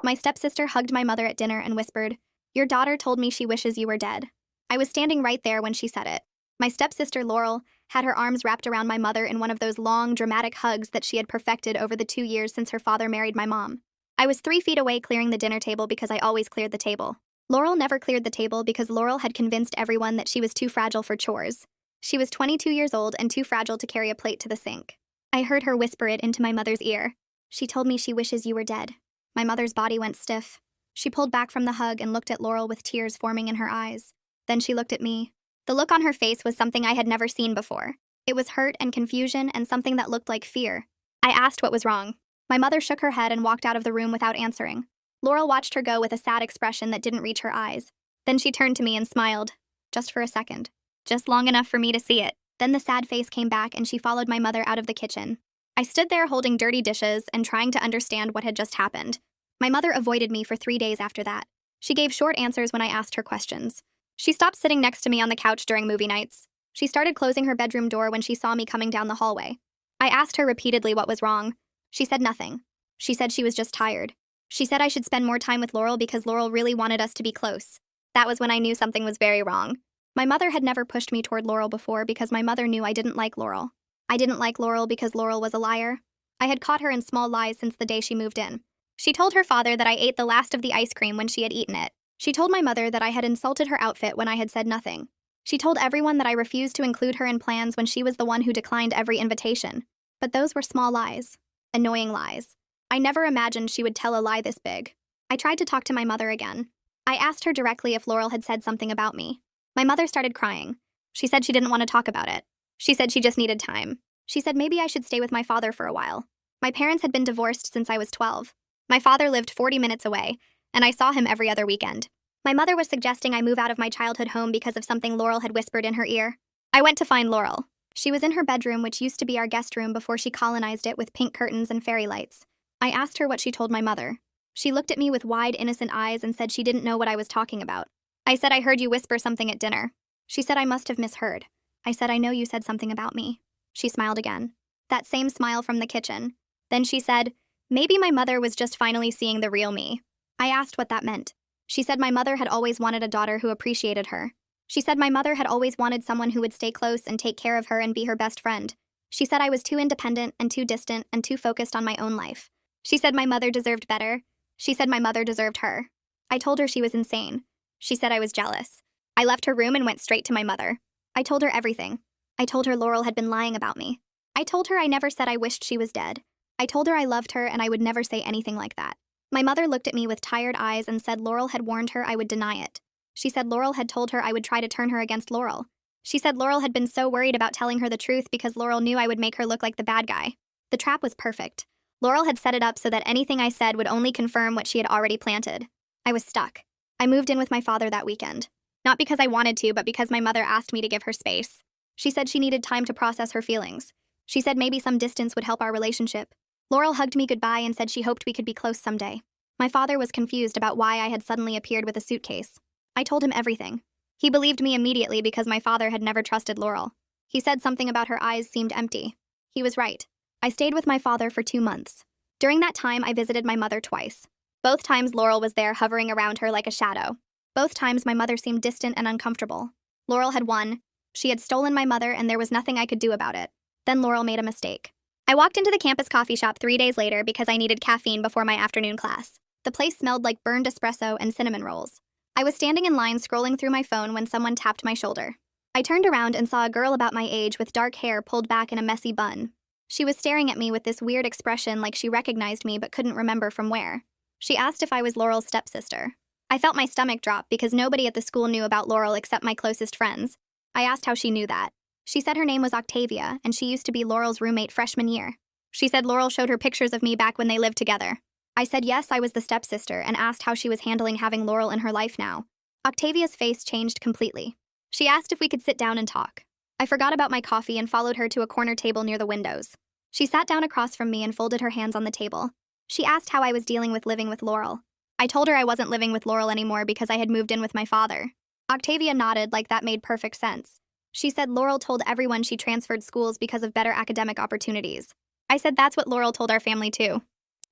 My stepsister hugged my mother at dinner and whispered, "Your daughter told me she wishes you were dead." I was standing right there when she said it. My stepsister, Laurel, had her arms wrapped around my mother in one of those long, dramatic hugs that she had perfected over the 2 years since her father married my mom. I was 3 feet away clearing the dinner table because I always cleared the table. Laurel never cleared the table because Laurel had convinced everyone that she was too fragile for chores. She was 22 years old and too fragile to carry a plate to the sink. I heard her whisper it into my mother's ear. "She told me she wishes you were dead." My mother's body went stiff. She pulled back from the hug and looked at Laurel with tears forming in her eyes. Then she looked at me. The look on her face was something I had never seen before. It was hurt and confusion and something that looked like fear. I asked what was wrong. My mother shook her head and walked out of the room without answering. Laurel watched her go with a sad expression that didn't reach her eyes. Then she turned to me and smiled. Just for a second. Just long enough for me to see it. Then the sad face came back and she followed my mother out of the kitchen. I stood there holding dirty dishes and trying to understand what had just happened. My mother avoided me for 3 days after that. She gave short answers when I asked her questions. She stopped sitting next to me on the couch during movie nights. She started closing her bedroom door when she saw me coming down the hallway. I asked her repeatedly what was wrong. She said nothing. She said she was just tired. She said I should spend more time with Laurel because Laurel really wanted us to be close. That was when I knew something was very wrong. My mother had never pushed me toward Laurel before because my mother knew I didn't like Laurel. I didn't like Laurel because Laurel was a liar. I had caught her in small lies since the day she moved in. She told her father that I ate the last of the ice cream when she had eaten it. She told my mother that I had insulted her outfit when I had said nothing. She told everyone that I refused to include her in plans when she was the one who declined every invitation. But those were small lies. Annoying lies. I never imagined she would tell a lie this big. I tried to talk to my mother again. I asked her directly if Laurel had said something about me. My mother started crying. She said she didn't want to talk about it. She said she just needed time. She said maybe I should stay with my father for a while. My parents had been divorced since I was 12. My father lived 40 minutes away, and I saw him every other weekend. My mother was suggesting I move out of my childhood home because of something Laurel had whispered in her ear. I went to find Laurel. She was in her bedroom, which used to be our guest room before she colonized it with pink curtains and fairy lights. I asked her what she told my mother. She looked at me with wide, innocent eyes and said she didn't know what I was talking about. I said I heard you whisper something at dinner. She said I must have misheard. I said I know you said something about me. She smiled again. That same smile from the kitchen. Then she said, maybe my mother was just finally seeing the real me. I asked what that meant. She said my mother had always wanted a daughter who appreciated her. She said my mother had always wanted someone who would stay close and take care of her and be her best friend. She said I was too independent and too distant and too focused on my own life. She said my mother deserved better. She said my mother deserved her. I told her she was insane. She said I was jealous. I left her room and went straight to my mother. I told her everything. I told her Laurel had been lying about me. I told her I never said I wished she was dead. I told her I loved her and I would never say anything like that. My mother looked at me with tired eyes and said Laurel had warned her I would deny it. She said Laurel had told her I would try to turn her against Laurel. She said Laurel had been so worried about telling her the truth because Laurel knew I would make her look like the bad guy. The trap was perfect. Laurel had set it up so that anything I said would only confirm what she had already planted. I was stuck. I moved in with my father that weekend. Not because I wanted to, but because my mother asked me to give her space. She said she needed time to process her feelings. She said maybe some distance would help our relationship. Laurel hugged me goodbye and said she hoped we could be close someday. My father was confused about why I had suddenly appeared with a suitcase. I told him everything. He believed me immediately because my father had never trusted Laurel. He said something about her eyes seemed empty. He was right. I stayed with my father for 2 months. During that time, I visited my mother twice. Both times Laurel was there hovering around her like a shadow. Both times my mother seemed distant and uncomfortable. Laurel had won. She had stolen my mother and there was nothing I could do about it. Then Laurel made a mistake. I walked into the campus coffee shop 3 days later because I needed caffeine before my afternoon class. The place smelled like burned espresso and cinnamon rolls. I was standing in line scrolling through my phone when someone tapped my shoulder. I turned around and saw a girl about my age with dark hair pulled back in a messy bun. She was staring at me with this weird expression like she recognized me but couldn't remember from where. She asked if I was Laurel's stepsister. I felt my stomach drop because nobody at the school knew about Laurel except my closest friends. I asked how she knew that. She said her name was Octavia and she used to be Laurel's roommate freshman year. She said Laurel showed her pictures of me back when they lived together. I said yes, I was the stepsister and asked how she was handling having Laurel in her life now. Octavia's face changed completely. She asked if we could sit down and talk. I forgot about my coffee and followed her to a corner table near the windows. She sat down across from me and folded her hands on the table. She asked how I was dealing with living with Laurel. I told her I wasn't living with Laurel anymore because I had moved in with my father. Octavia nodded like that made perfect sense. She said Laurel told everyone she transferred schools because of better academic opportunities. I said that's what Laurel told our family too.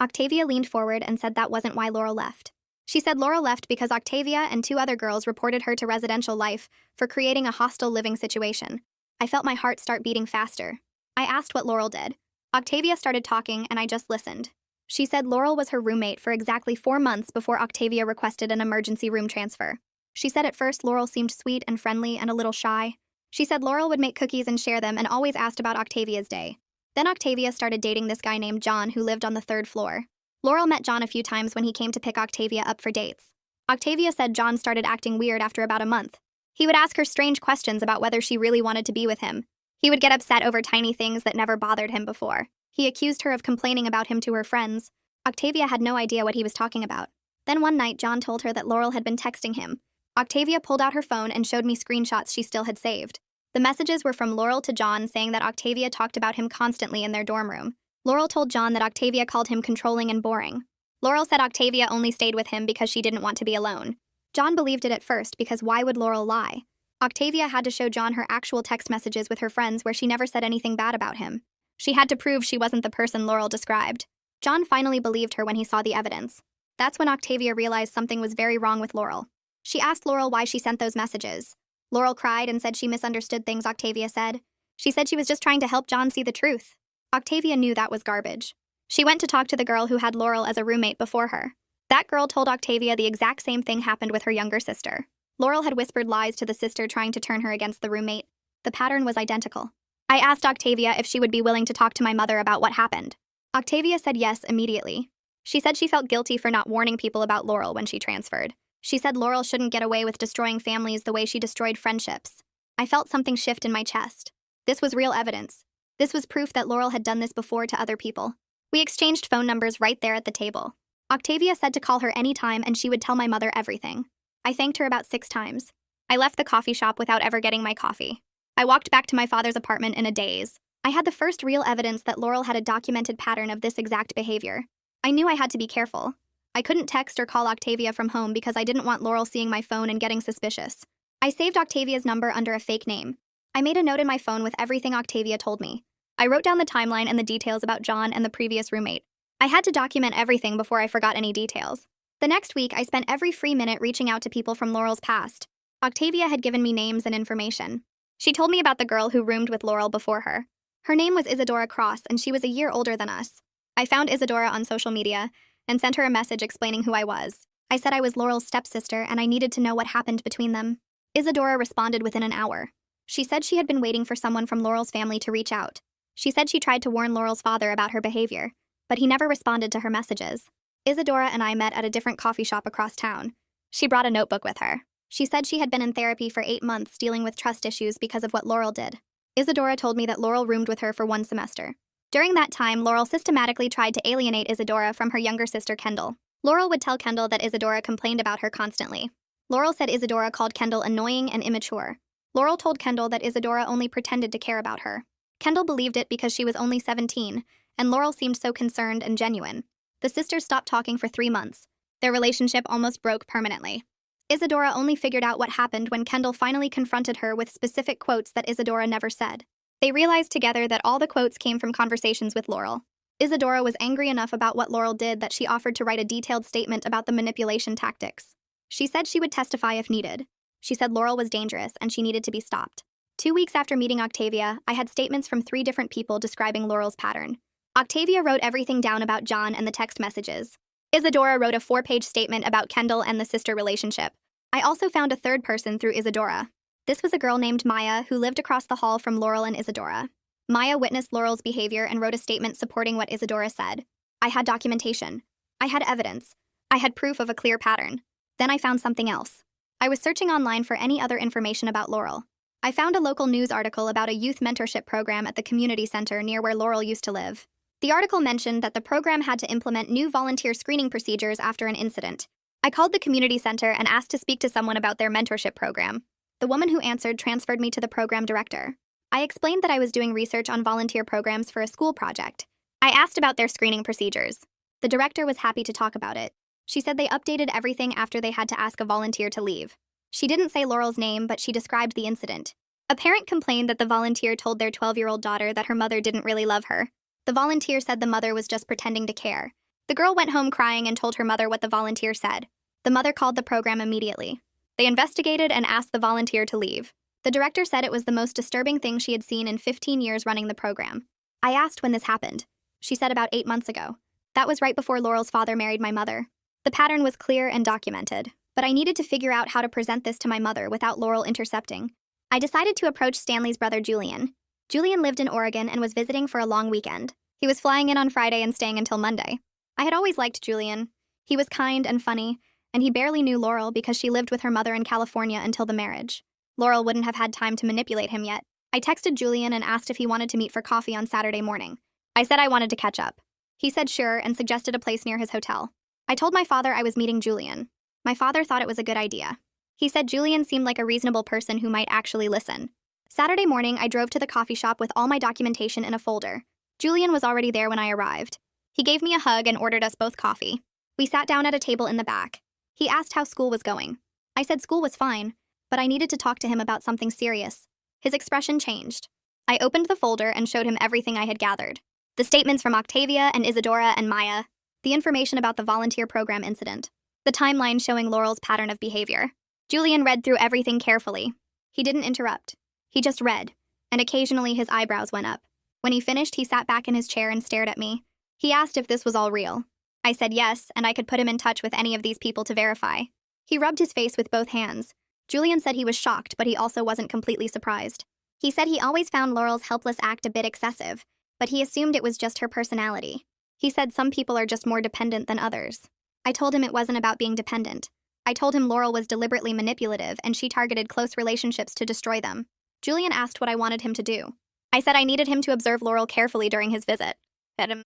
Octavia leaned forward and said that wasn't why Laurel left. She said Laurel left because Octavia and two other girls reported her to residential life for creating a hostile living situation. I felt my heart start beating faster. I asked what Laurel did. Octavia started talking and I just listened. She said Laurel was her roommate for exactly 4 months before Octavia requested an emergency room transfer. She said at first Laurel seemed sweet and friendly and a little shy. She said Laurel would make cookies and share them and always asked about Octavia's day. Then Octavia started dating this guy named John who lived on the 3rd floor. Laurel met John a few times when he came to pick Octavia up for dates. Octavia said John started acting weird after about a month. He would ask her strange questions about whether she really wanted to be with him. He would get upset over tiny things that never bothered him before. He accused her of complaining about him to her friends. Octavia had no idea what he was talking about. Then one night, John told her that Laurel had been texting him. Octavia pulled out her phone and showed me screenshots she still had saved. The messages were from Laurel to John saying that Octavia talked about him constantly in their dorm room. Laurel told John that Octavia called him controlling and boring. Laurel said Octavia only stayed with him because she didn't want to be alone. John believed it at first because why would Laurel lie? Octavia had to show John her actual text messages with her friends where she never said anything bad about him. She had to prove she wasn't the person Laurel described. John finally believed her when he saw the evidence. That's when Octavia realized something was very wrong with Laurel. She asked Laurel why she sent those messages. Laurel cried and said she misunderstood things Octavia said. She said she was just trying to help John see the truth. Octavia knew that was garbage. She went to talk to the girl who had Laurel as a roommate before her. That girl told Octavia the exact same thing happened with her younger sister. Laurel had whispered lies to the sister trying to turn her against the roommate. The pattern was identical. I asked Octavia if she would be willing to talk to my mother about what happened. Octavia said yes immediately. She said she felt guilty for not warning people about Laurel when she transferred. She said Laurel shouldn't get away with destroying families the way she destroyed friendships. I felt something shift in my chest. This was real evidence. This was proof that Laurel had done this before to other people. We exchanged phone numbers right there at the table. Octavia said to call her anytime and she would tell my mother everything. I thanked her about 6 times. I left the coffee shop without ever getting my coffee. I walked back to my father's apartment in a daze. I had the first real evidence that Laurel had a documented pattern of this exact behavior. I knew I had to be careful. I couldn't text or call Octavia from home because I didn't want Laurel seeing my phone and getting suspicious. I saved Octavia's number under a fake name. I made a note in my phone with everything Octavia told me. I wrote down the timeline and the details about John and the previous roommate. I had to document everything before I forgot any details. The next week, I spent every free minute reaching out to people from Laurel's past. Octavia had given me names and information. She told me about the girl who roomed with Laurel before her. Her name was Isadora Cross, and she was a year older than us. I found Isadora on social media and sent her a message explaining who I was. I said I was Laurel's stepsister and I needed to know what happened between them. Isadora responded within an hour. She said she had been waiting for someone from Laurel's family to reach out. She said she tried to warn Laurel's father about her behavior, but he never responded to her messages. Isadora and I met at a different coffee shop across town. She brought a notebook with her. She said she had been in therapy for 8 months dealing with trust issues because of what Laurel did. Isadora told me that Laurel roomed with her for 1 semester. During that time, Laurel systematically tried to alienate Isadora from her younger sister Kendall. Laurel would tell Kendall that Isadora complained about her constantly. Laurel said Isadora called Kendall annoying and immature. Laurel told Kendall that Isadora only pretended to care about her. Kendall believed it because she was only 17, and Laurel seemed so concerned and genuine. The sisters stopped talking for 3 months. Their relationship almost broke permanently. Isadora only figured out what happened when Kendall finally confronted her with specific quotes that Isadora never said. They realized together that all the quotes came from conversations with Laurel. Isadora was angry enough about what Laurel did that she offered to write a detailed statement about the manipulation tactics. She said she would testify if needed. She said Laurel was dangerous and she needed to be stopped. 2 weeks after meeting Octavia, I had statements from 3 different people describing Laurel's pattern. Octavia wrote everything down about John and the text messages. Isadora wrote a 4-page statement about Kendall and the sister relationship. I also found a third person through Isadora. This was a girl named Maya who lived across the hall from Laurel and Isadora. Maya witnessed Laurel's behavior and wrote a statement supporting what Isadora said. I had documentation. I had evidence. I had proof of a clear pattern. Then I found something else. I was searching online for any other information about Laurel. I found a local news article about a youth mentorship program at the community center near where Laurel used to live. The article mentioned that the program had to implement new volunteer screening procedures after an incident. I called the community center and asked to speak to someone about their mentorship program. The woman who answered transferred me to the program director. I explained that I was doing research on volunteer programs for a school project. I asked about their screening procedures. The director was happy to talk about it. She said they updated everything after they had to ask a volunteer to leave. She didn't say Laurel's name, but she described the incident. A parent complained that the volunteer told their 12-year-old daughter that her mother didn't really love her. The volunteer said the mother was just pretending to care. The girl went home crying and told her mother what the volunteer said. The mother called the program immediately. They investigated and asked the volunteer to leave. The director said it was the most disturbing thing she had seen in 15 years running the program. I asked when this happened. She said about 8 months ago. That was right before Laurel's father married my mother. The pattern was clear and documented, but I needed to figure out how to present this to my mother without Laurel intercepting. I decided to approach Stanley's brother Julian. Julian lived in Oregon and was visiting for a long weekend. He was flying in on Friday and staying until Monday. I had always liked Julian. He was kind and funny, and he barely knew Laurel because she lived with her mother in California until the marriage. Laurel wouldn't have had time to manipulate him yet. I texted Julian and asked if he wanted to meet for coffee on Saturday morning. I said I wanted to catch up. He said sure and suggested a place near his hotel. I told my father I was meeting Julian. My father thought it was a good idea. He said Julian seemed like a reasonable person who might actually listen. Saturday morning, I drove to the coffee shop with all my documentation in a folder. Julian was already there when I arrived. He gave me a hug and ordered us both coffee. We sat down at a table in the back. He asked how school was going. I said school was fine, but I needed to talk to him about something serious. His expression changed. I opened the folder and showed him everything I had gathered. The statements from Octavia and Isadora and Maya. The information about the volunteer program incident. The timeline showing Laurel's pattern of behavior. Julian read through everything carefully. He didn't interrupt. He just read, and occasionally his eyebrows went up. When he finished, he sat back in his chair and stared at me. He asked if this was all real. I said yes, and I could put him in touch with any of these people to verify. He rubbed his face with both hands. Julian said he was shocked, but he also wasn't completely surprised. He said he always found Laurel's helpless act a bit excessive, but he assumed it was just her personality. He said some people are just more dependent than others. I told him it wasn't about being dependent. I told him Laurel was deliberately manipulative and she targeted close relationships to destroy them. Julian asked what I wanted him to do. I said I needed him to observe Laurel carefully during his visit.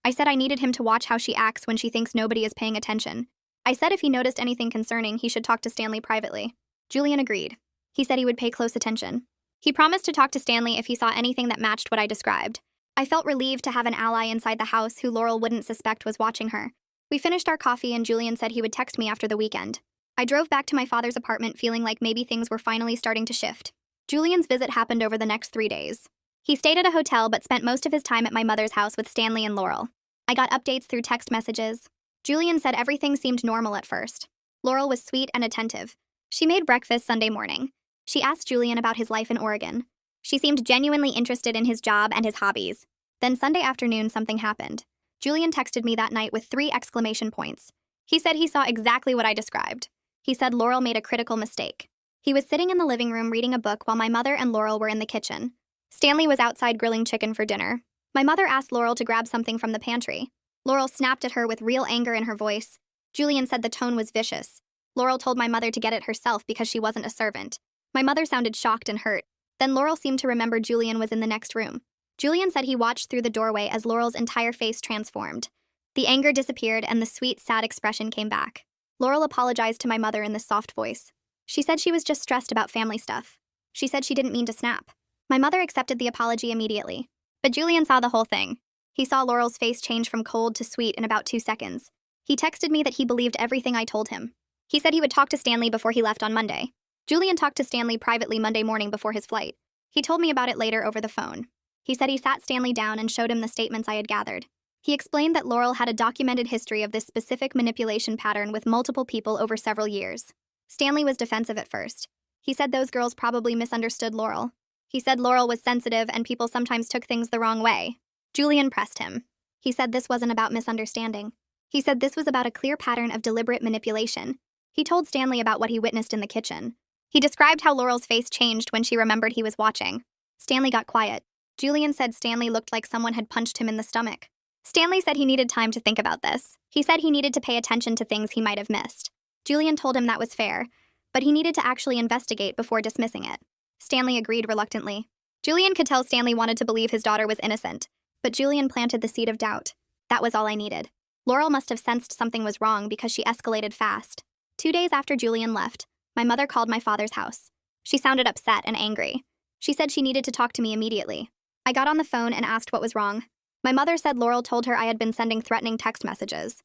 I said I needed him to watch how she acts when she thinks nobody is paying attention. I said if he noticed anything concerning, he should talk to Stanley privately. Julian agreed. He said he would pay close attention. He promised to talk to Stanley if he saw anything that matched what I described. I felt relieved to have an ally inside the house who Laurel wouldn't suspect was watching her. We finished our coffee and Julian said he would text me after the weekend. I drove back to my father's apartment feeling like maybe things were finally starting to shift. Julian's visit happened over the next 3 days. He stayed at a hotel but spent most of his time at my mother's house with Stanley and Laurel. I got updates through text messages. Julian said everything seemed normal at first. Laurel was sweet and attentive. She made breakfast Sunday morning. She asked Julian about his life in Oregon. She seemed genuinely interested in his job and his hobbies. Then Sunday afternoon, something happened. Julian texted me that night with 3 exclamation points. He said he saw exactly what I described. He said Laurel made a critical mistake. He was sitting in the living room reading a book while my mother and Laurel were in the kitchen. Stanley was outside grilling chicken for dinner. My mother asked Laurel to grab something from the pantry. Laurel snapped at her with real anger in her voice. Julian said the tone was vicious. Laurel told my mother to get it herself because she wasn't a servant. My mother sounded shocked and hurt. Then Laurel seemed to remember Julian was in the next room. Julian said he watched through the doorway as Laurel's entire face transformed. The anger disappeared and the sweet, sad expression came back. Laurel apologized to my mother in this soft voice. She said she was just stressed about family stuff. She said she didn't mean to snap. My mother accepted the apology immediately. But Julian saw the whole thing. He saw Laurel's face change from cold to sweet in about 2 seconds. He texted me that he believed everything I told him. He said he would talk to Stanley before he left on Monday. Julian talked to Stanley privately Monday morning before his flight. He told me about it later over the phone. He said he sat Stanley down and showed him the statements I had gathered. He explained that Laurel had a documented history of this specific manipulation pattern with multiple people over several years. Stanley was defensive at first. He said those girls probably misunderstood Laurel. He said Laurel was sensitive and people sometimes took things the wrong way. Julian pressed him. He said this wasn't about misunderstanding. He said this was about a clear pattern of deliberate manipulation. He told Stanley about what he witnessed in the kitchen. He described how Laurel's face changed when she remembered he was watching. Stanley got quiet. Julian said Stanley looked like someone had punched him in the stomach. Stanley said he needed time to think about this. He said he needed to pay attention to things he might have missed. Julian told him that was fair, but he needed to actually investigate before dismissing it. Stanley agreed reluctantly. Julian could tell Stanley wanted to believe his daughter was innocent, but Julian planted the seed of doubt. That was all I needed. Laurel must have sensed something was wrong because she escalated fast. 2 days after Julian left, my mother called my father's house. She sounded upset and angry. She said she needed to talk to me immediately. I got on the phone and asked what was wrong. My mother said Laurel told her I had been sending threatening text messages.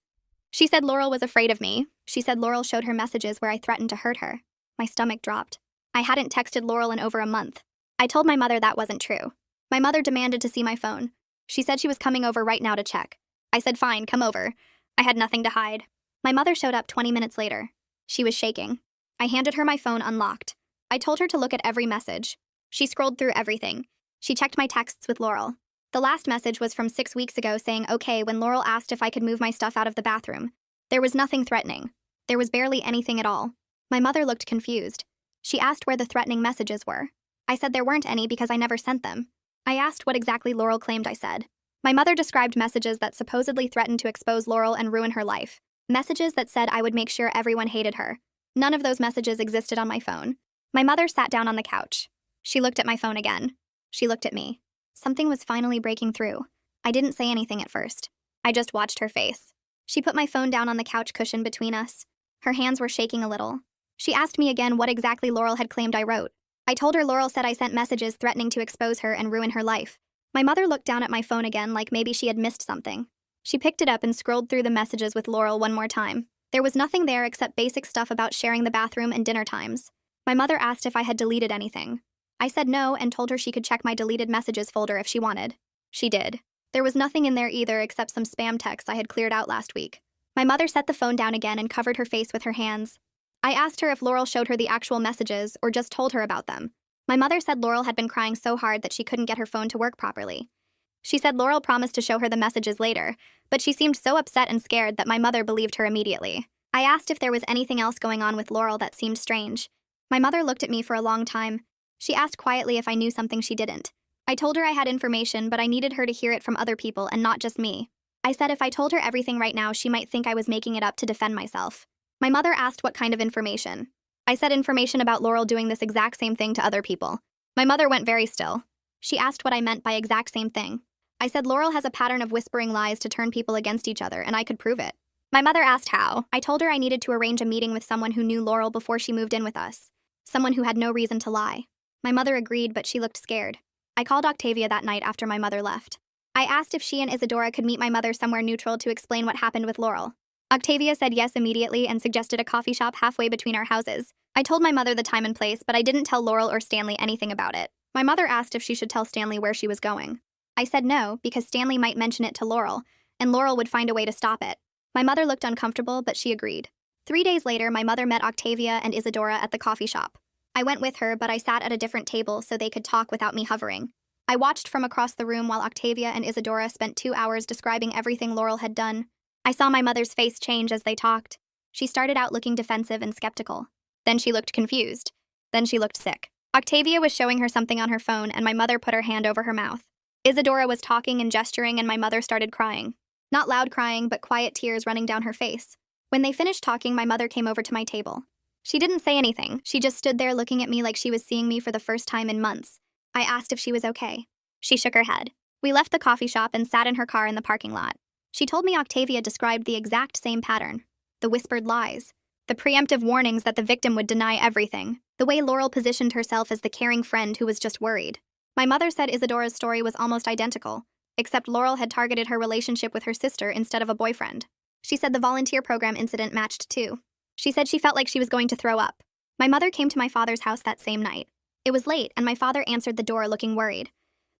She said Laurel was afraid of me. She said Laurel showed her messages where I threatened to hurt her. My stomach dropped. I hadn't texted Laurel in over a month. I told my mother that wasn't true. My mother demanded to see my phone. She said she was coming over right now to check. I said fine, come over. I had nothing to hide. My mother showed up 20 minutes later. She was shaking. I handed her my phone unlocked. I told her to look at every message. She scrolled through everything. She checked my texts with Laurel. The last message was from 6 weeks ago saying okay when Laurel asked if I could move my stuff out of the bathroom. There was nothing threatening. There was barely anything at all. My mother looked confused. She asked where the threatening messages were. I said there weren't any because I never sent them. I asked what exactly Laurel claimed I said. My mother described messages that supposedly threatened to expose Laurel and ruin her life. Messages that said I would make sure everyone hated her. None of those messages existed on my phone. My mother sat down on the couch. She looked at my phone again. She looked at me. Something was finally breaking through. I didn't say anything at first. I just watched her face. She put my phone down on the couch cushion between us. Her hands were shaking a little. She asked me again what exactly Laurel had claimed I wrote. I told her Laurel said I sent messages threatening to expose her and ruin her life. My mother looked down at my phone again like maybe she had missed something. She picked it up and scrolled through the messages with Laurel one more time. There was nothing there except basic stuff about sharing the bathroom and dinner times. My mother asked if I had deleted anything. I said no and told her she could check my deleted messages folder if she wanted. She did. There was nothing in there either except some spam texts I had cleared out last week. My mother set the phone down again and covered her face with her hands. I asked her if Laurel showed her the actual messages or just told her about them. My mother said Laurel had been crying so hard that she couldn't get her phone to work properly. She said Laurel promised to show her the messages later, but she seemed so upset and scared that my mother believed her immediately. I asked if there was anything else going on with Laurel that seemed strange. My mother looked at me for a long time. She asked quietly if I knew something she didn't. I told her I had information, but I needed her to hear it from other people and not just me. I said if I told her everything right now, she might think I was making it up to defend myself. My mother asked what kind of information. I said information about Laurel doing this exact same thing to other people. My mother went very still. She asked what I meant by exact same thing. I said Laurel has a pattern of whispering lies to turn people against each other, and I could prove it. My mother asked how. I told her I needed to arrange a meeting with someone who knew Laurel before she moved in with us. Someone who had no reason to lie. My mother agreed, but she looked scared. I called Octavia that night after my mother left. I asked if she and Isadora could meet my mother somewhere neutral to explain what happened with Laurel. Octavia said yes immediately and suggested a coffee shop halfway between our houses. I told my mother the time and place, but I didn't tell Laurel or Stanley anything about it. My mother asked if she should tell Stanley where she was going. I said no, because Stanley might mention it to Laurel, and Laurel would find a way to stop it. My mother looked uncomfortable, but she agreed. 3 days later, my mother met Octavia and Isadora at the coffee shop. I went with her, but I sat at a different table so they could talk without me hovering. I watched from across the room while Octavia and Isadora spent 2 hours describing everything Laurel had done. I saw my mother's face change as they talked. She started out looking defensive and skeptical. Then she looked confused. Then she looked sick. Octavia was showing her something on her phone, and my mother put her hand over her mouth. Isadora was talking and gesturing, and my mother started crying. Not loud crying, but quiet tears running down her face. When they finished talking, my mother came over to my table. She didn't say anything. She just stood there looking at me like she was seeing me for the first time in months. I asked if she was okay. She shook her head. We left the coffee shop and sat in her car in the parking lot. She told me Octavia described the exact same pattern. The whispered lies. The preemptive warnings that the victim would deny everything. The way Laurel positioned herself as the caring friend who was just worried. My mother said Isadora's story was almost identical, except Laurel had targeted her relationship with her sister instead of a boyfriend. She said the volunteer program incident matched too. She said she felt like she was going to throw up. My mother came to my father's house that same night. It was late, and my father answered the door looking worried.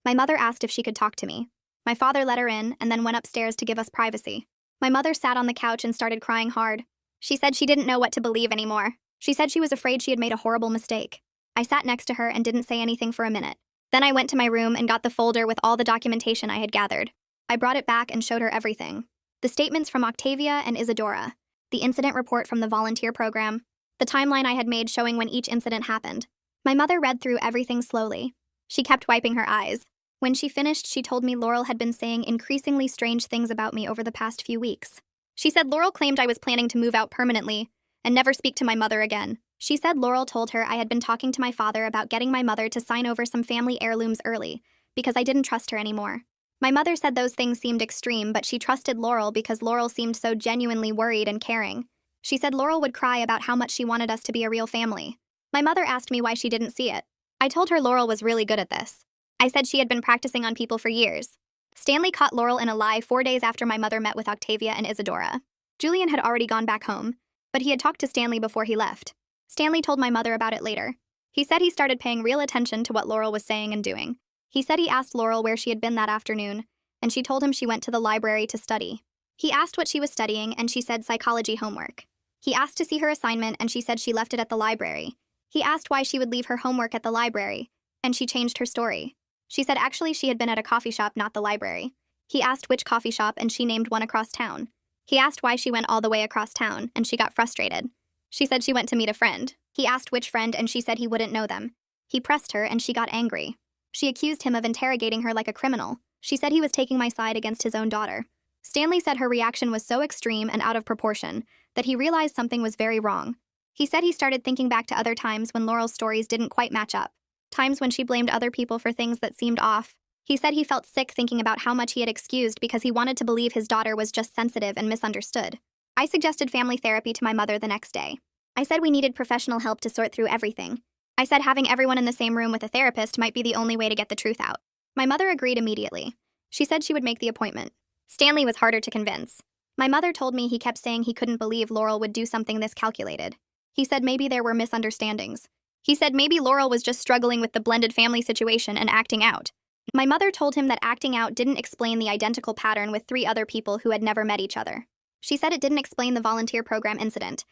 My mother asked if she could talk to me. My father let her in and then went upstairs to give us privacy. My mother sat on the couch and started crying hard. She said she didn't know what to believe anymore. She said she was afraid she had made a horrible mistake. I sat next to her and didn't say anything for a minute. Then I went to my room and got the folder with all the documentation I had gathered. I brought it back and showed her everything. The statements from Octavia and Isadora. The incident report from the volunteer program. The timeline I had made showing when each incident happened. My mother read through everything slowly. She kept wiping her eyes. When she finished, she told me Laurel had been saying increasingly strange things about me over the past few weeks. She said Laurel claimed I was planning to move out permanently and never speak to my mother again. She said Laurel told her I had been talking to my father about getting my mother to sign over some family heirlooms early because I didn't trust her anymore. My mother said those things seemed extreme, but she trusted Laurel because Laurel seemed so genuinely worried and caring. She said Laurel would cry about how much she wanted us to be a real family. My mother asked me why she didn't see it. I told her Laurel was really good at this. I said she had been practicing on people for years. Stanley caught Laurel in a lie 4 days after my mother met with Octavia and Isadora. Julian had already gone back home, but he had talked to Stanley before he left. Stanley told my mother about it later. He said he started paying real attention to what Laurel was saying and doing. He said he asked Laurel where she had been that afternoon, and she told him she went to the library to study. He asked what she was studying, and she said psychology homework. He asked to see her assignment, and she said she left it at the library. He asked why she would leave her homework at the library, and she changed her story. She said actually she had been at a coffee shop, not the library. He asked which coffee shop, and she named one across town. He asked why she went all the way across town, and she got frustrated. She said she went to meet a friend. He asked which friend, and she said he wouldn't know them. He pressed her, and she got angry. She accused him of interrogating her like a criminal. She said he was taking my side against his own daughter. Stanley said her reaction was so extreme and out of proportion that he realized something was very wrong. He said he started thinking back to other times when Laurel's stories didn't quite match up, times when she blamed other people for things that seemed off. He said he felt sick thinking about how much he had excused because he wanted to believe his daughter was just sensitive and misunderstood. I suggested family therapy to my mother the next day. I said we needed professional help to sort through everything. I said having everyone in the same room with a therapist might be the only way to get the truth out. My mother agreed immediately. She said she would make the appointment. Stanley was harder to convince. My mother told me he kept saying he couldn't believe Laurel would do something this calculated. He said maybe there were misunderstandings. He said maybe Laurel was just struggling with the blended family situation and acting out. My mother told him that acting out didn't explain the identical pattern with 3 other people who had never met each other. She said it didn't explain the volunteer program incident.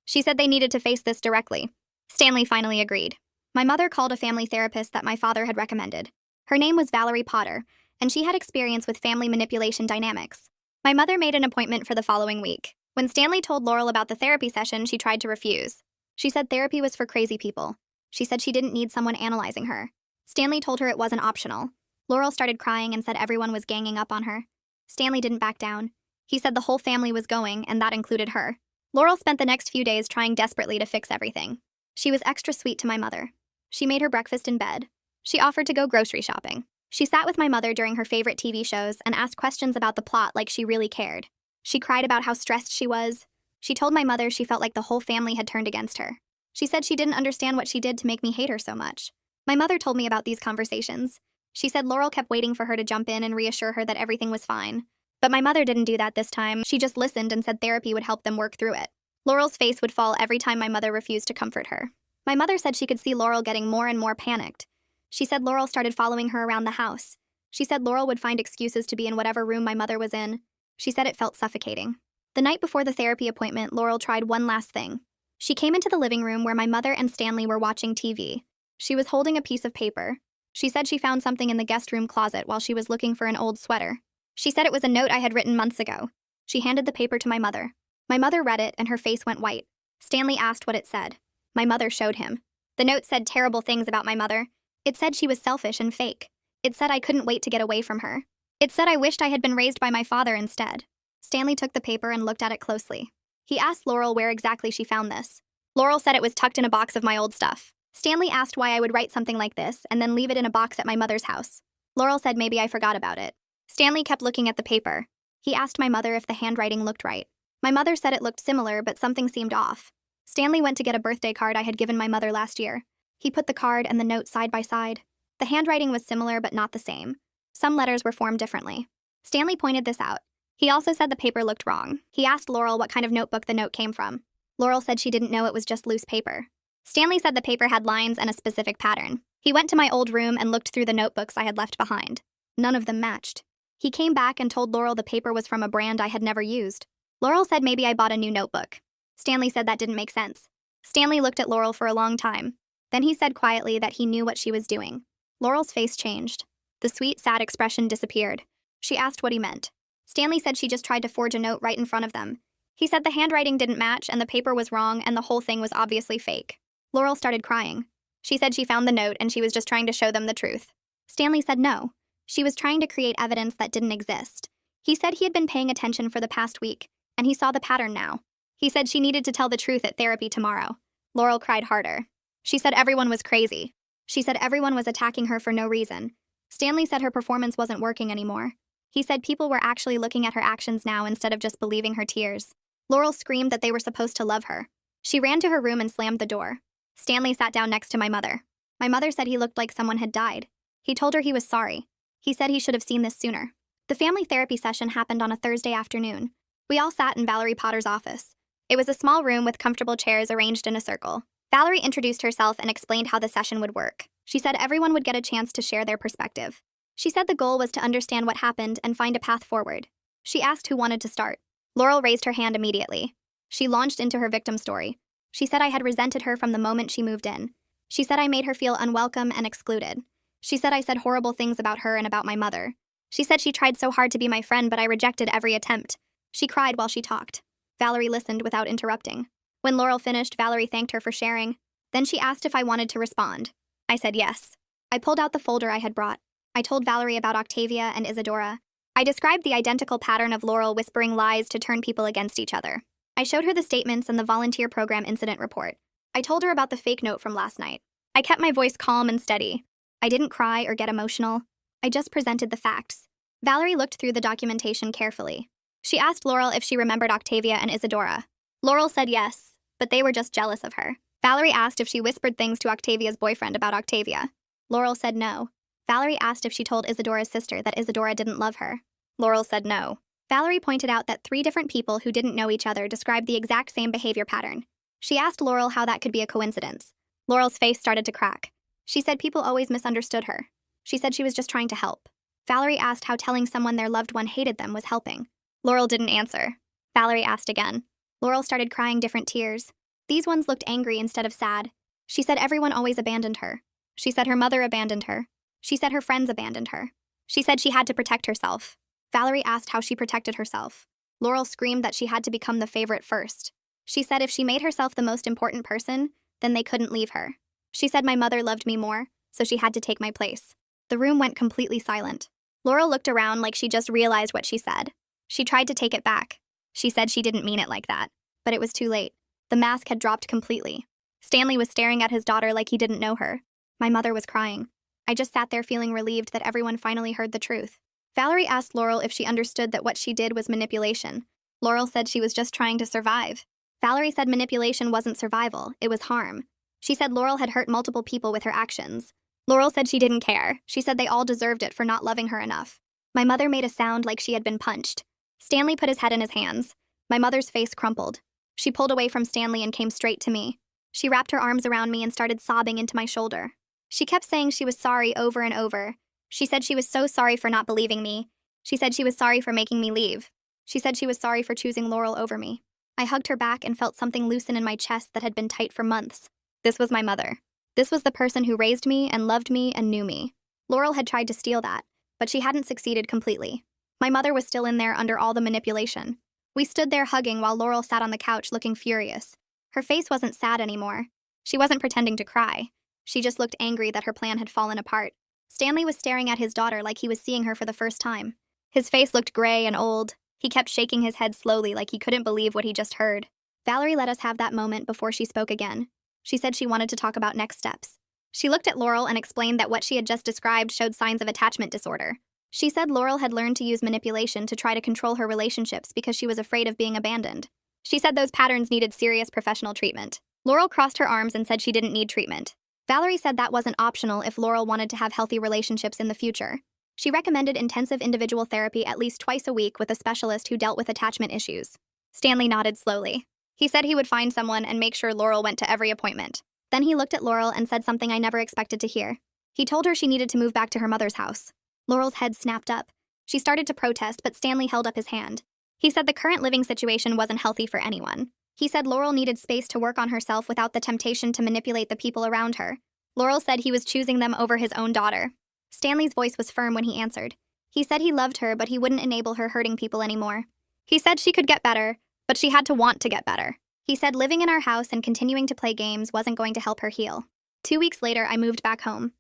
She said they needed to face this directly. Stanley finally agreed. My mother called a family therapist that my father had recommended. Her name was Valerie Potter, and she had experience with family manipulation dynamics. My mother made an appointment for the following week. When Stanley told Laurel about the therapy session, she tried to refuse. She said therapy was for crazy people. She said she didn't need someone analyzing her. Stanley told her it wasn't optional. Laurel started crying and said everyone was ganging up on her. Stanley didn't back down. He said the whole family was going, and that included her. Laurel spent the next few days trying desperately to fix everything. She was extra sweet to my mother. She made her breakfast in bed. She offered to go grocery shopping. She sat with my mother during her favorite TV shows and asked questions about the plot like she really cared. She cried about how stressed she was. She told my mother she felt like the whole family had turned against her. She said she didn't understand what she did to make me hate her so much. My mother told me about these conversations. She said Laurel kept waiting for her to jump in and reassure her that everything was fine. But my mother didn't do that this time. She just listened and said therapy would help them work through it. Laurel's face would fall every time my mother refused to comfort her. My mother said she could see Laurel getting more and more panicked. She said Laurel started following her around the house. She said Laurel would find excuses to be in whatever room my mother was in. She said it felt suffocating. The night before the therapy appointment, Laurel tried one last thing. She came into the living room where my mother and Stanley were watching TV. She was holding a piece of paper. She said she found something in the guest room closet while she was looking for an old sweater. She said it was a note I had written months ago. She handed the paper to my mother. My mother read it and her face went white. Stanley asked what it said. My mother showed him. The note said terrible things about my mother. It said she was selfish and fake. It said I couldn't wait to get away from her. It said I wished I had been raised by my father instead. Stanley took the paper and looked at it closely. He asked Laurel where exactly she found this. Laurel said it was tucked in a box of my old stuff. Stanley asked why I would write something like this and then leave it in a box at my mother's house. Laurel said maybe I forgot about it. Stanley kept looking at the paper. He asked my mother if the handwriting looked right. My mother said it looked similar, but something seemed off. Stanley went to get a birthday card I had given my mother last year. He put the card and the note side by side. The handwriting was similar but not the same. Some letters were formed differently. Stanley pointed this out. He also said the paper looked wrong. He asked Laurel what kind of notebook the note came from. Laurel said she didn't know it was just loose paper. Stanley said the paper had lines and a specific pattern. He went to my old room and looked through the notebooks I had left behind. None of them matched. He came back and told Laurel the paper was from a brand I had never used. Laurel said maybe I bought a new notebook. Stanley said that didn't make sense. Stanley looked at Laurel for a long time. Then he said quietly that he knew what she was doing. Laurel's face changed. The sweet, sad expression disappeared. She asked what he meant. Stanley said she just tried to forge a note right in front of them. He said the handwriting didn't match and the paper was wrong and the whole thing was obviously fake. Laurel started crying. She said she found the note and she was just trying to show them the truth. Stanley said no. She was trying to create evidence that didn't exist. He said he had been paying attention for the past week, and he saw the pattern now. He said she needed to tell the truth at therapy tomorrow. Laurel cried harder. She said everyone was crazy. She said everyone was attacking her for no reason. Stanley said her performance wasn't working anymore. He said people were actually looking at her actions now instead of just believing her tears. Laurel screamed that they were supposed to love her. She ran to her room and slammed the door. Stanley sat down next to my mother. My mother said he looked like someone had died. He told her he was sorry. He said he should have seen this sooner. The family therapy session happened on a Thursday afternoon. We all sat in Valerie Potter's office. It was a small room with comfortable chairs arranged in a circle. Valerie introduced herself and explained how the session would work. She said everyone would get a chance to share their perspective. She said the goal was to understand what happened and find a path forward. She asked who wanted to start. Laurel raised her hand immediately. She launched into her victim story. She said I had resented her from the moment she moved in. She said I made her feel unwelcome and excluded. She said I said horrible things about her and about my mother. She said she tried so hard to be my friend, but I rejected every attempt. She cried while she talked. Valerie listened without interrupting. When Laurel finished, Valerie thanked her for sharing. Then she asked if I wanted to respond. I said yes. I pulled out the folder I had brought. I told Valerie about Octavia and Isadora. I described the identical pattern of Laurel whispering lies to turn people against each other. I showed her the statements and the volunteer program incident report. I told her about the fake note from last night. I kept my voice calm and steady. I didn't cry or get emotional. I just presented the facts. Valerie looked through the documentation carefully. She asked Laurel if she remembered Octavia and Isadora. Laurel said yes, but they were just jealous of her. Valerie asked if she whispered things to Octavia's boyfriend about Octavia. Laurel said no. Valerie asked if she told Isadora's sister that Isadora didn't love her. Laurel said no. Valerie pointed out that 3 different people who didn't know each other described the exact same behavior pattern. She asked Laurel how that could be a coincidence. Laurel's face started to crack. She said people always misunderstood her. She said she was just trying to help. Valerie asked how telling someone their loved one hated them was helping. Laurel didn't answer. Valerie asked again. Laurel started crying different tears. These ones looked angry instead of sad. She said everyone always abandoned her. She said her mother abandoned her. She said her friends abandoned her. She said she had to protect herself. Valerie asked how she protected herself. Laurel screamed that she had to become the favorite first. She said if she made herself the most important person, then they couldn't leave her. She said my mother loved me more, so she had to take my place. The room went completely silent. Laurel looked around like she just realized what she said. She tried to take it back. She said she didn't mean it like that, but it was too late. The mask had dropped completely. Stanley was staring at his daughter like he didn't know her. My mother was crying. I just sat there feeling relieved that everyone finally heard the truth. Valerie asked Laurel if she understood that what she did was manipulation. Laurel said she was just trying to survive. Valerie said manipulation wasn't survival, it was harm. She said Laurel had hurt multiple people with her actions. Laurel said she didn't care. She said they all deserved it for not loving her enough. My mother made a sound like she had been punched. Stanley put his head in his hands. My mother's face crumpled. She pulled away from Stanley and came straight to me. She wrapped her arms around me and started sobbing into my shoulder. She kept saying she was sorry over and over. She said she was so sorry for not believing me. She said she was sorry for making me leave. She said she was sorry for choosing Laurel over me. I hugged her back and felt something loosen in my chest that had been tight for months. This was my mother. This was the person who raised me and loved me and knew me. Laurel had tried to steal that, but she hadn't succeeded completely. My mother was still in there under all the manipulation. We stood there hugging while Laurel sat on the couch looking furious. Her face wasn't sad anymore. She wasn't pretending to cry. She just looked angry that her plan had fallen apart. Stanley was staring at his daughter like he was seeing her for the first time. His face looked gray and old. He kept shaking his head slowly like he couldn't believe what he just heard. Valerie let us have that moment before she spoke again. She said she wanted to talk about next steps. She looked at Laurel and explained that what she had just described showed signs of attachment disorder. She said Laurel had learned to use manipulation to try to control her relationships because she was afraid of being abandoned. She said those patterns needed serious professional treatment. Laurel crossed her arms and said she didn't need treatment. Valerie said that wasn't optional if Laurel wanted to have healthy relationships in the future. She recommended intensive individual therapy at least twice a week with a specialist who dealt with attachment issues. Stanley nodded slowly. He said he would find someone and make sure Laurel went to every appointment. Then he looked at Laurel and said something I never expected to hear. He told her she needed to move back to her mother's house. Laurel's head snapped up. She started to protest, but Stanley held up his hand. He said the current living situation wasn't healthy for anyone. He said Laurel needed space to work on herself without the temptation to manipulate the people around her. Laurel said he was choosing them over his own daughter. Stanley's voice was firm when he answered. He said he loved her, but he wouldn't enable her hurting people anymore. He said she could get better, but she had to want to get better. He said living in our house and continuing to play games wasn't going to help her heal. 2 weeks later, I moved back home.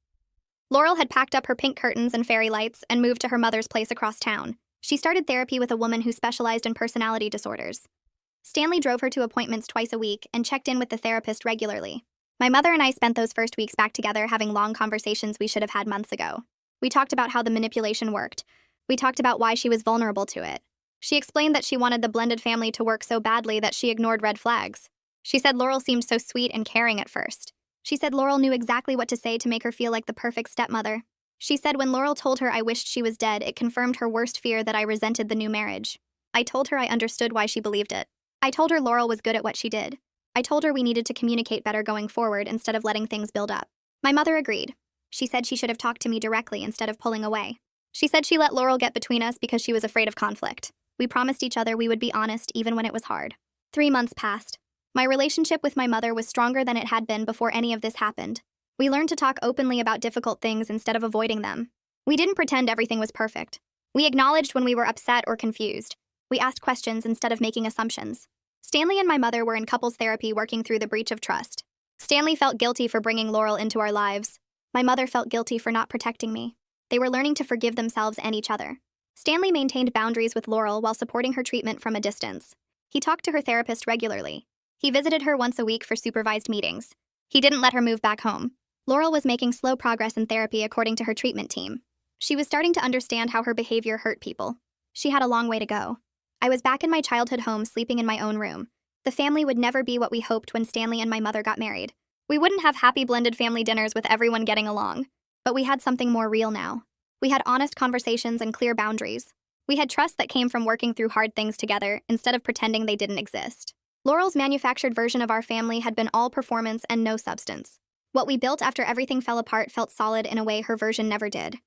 Laurel had packed up her pink curtains and fairy lights and moved to her mother's place across town. She started therapy with a woman who specialized in personality disorders. Stanley drove her to appointments twice a week and checked in with the therapist regularly. My mother and I spent those first weeks back together having long conversations we should have had months ago. We talked about how the manipulation worked. We talked about why she was vulnerable to it. She explained that she wanted the blended family to work so badly that she ignored red flags. She said Laurel seemed so sweet and caring at first. She said Laurel knew exactly what to say to make her feel like the perfect stepmother. She said when Laurel told her I wished she was dead, it confirmed her worst fear that I resented the new marriage. I told her I understood why she believed it. I told her Laurel was good at what she did. I told her we needed to communicate better going forward instead of letting things build up. My mother agreed. She said she should have talked to me directly instead of pulling away. She said she let Laurel get between us because she was afraid of conflict. We promised each other we would be honest even when it was hard. 3 months passed. My relationship with my mother was stronger than it had been before any of this happened. We learned to talk openly about difficult things instead of avoiding them. We didn't pretend everything was perfect. We acknowledged when we were upset or confused. We asked questions instead of making assumptions. Stanley and my mother were in couples therapy working through the breach of trust. Stanley felt guilty for bringing Laurel into our lives. My mother felt guilty for not protecting me. They were learning to forgive themselves and each other. Stanley maintained boundaries with Laurel while supporting her treatment from a distance. He talked to her therapist regularly. He visited her once a week for supervised meetings. He didn't let her move back home. Laurel was making slow progress in therapy according to her treatment team. She was starting to understand how her behavior hurt people. She had a long way to go. I was back in my childhood home sleeping in my own room. The family would never be what we hoped when Stanley and my mother got married. We wouldn't have happy blended family dinners with everyone getting along. But we had something more real now. We had honest conversations and clear boundaries. We had trust that came from working through hard things together instead of pretending they didn't exist. Laurel's manufactured version of our family had been all performance and no substance. What we built after everything fell apart felt solid in a way her version never did.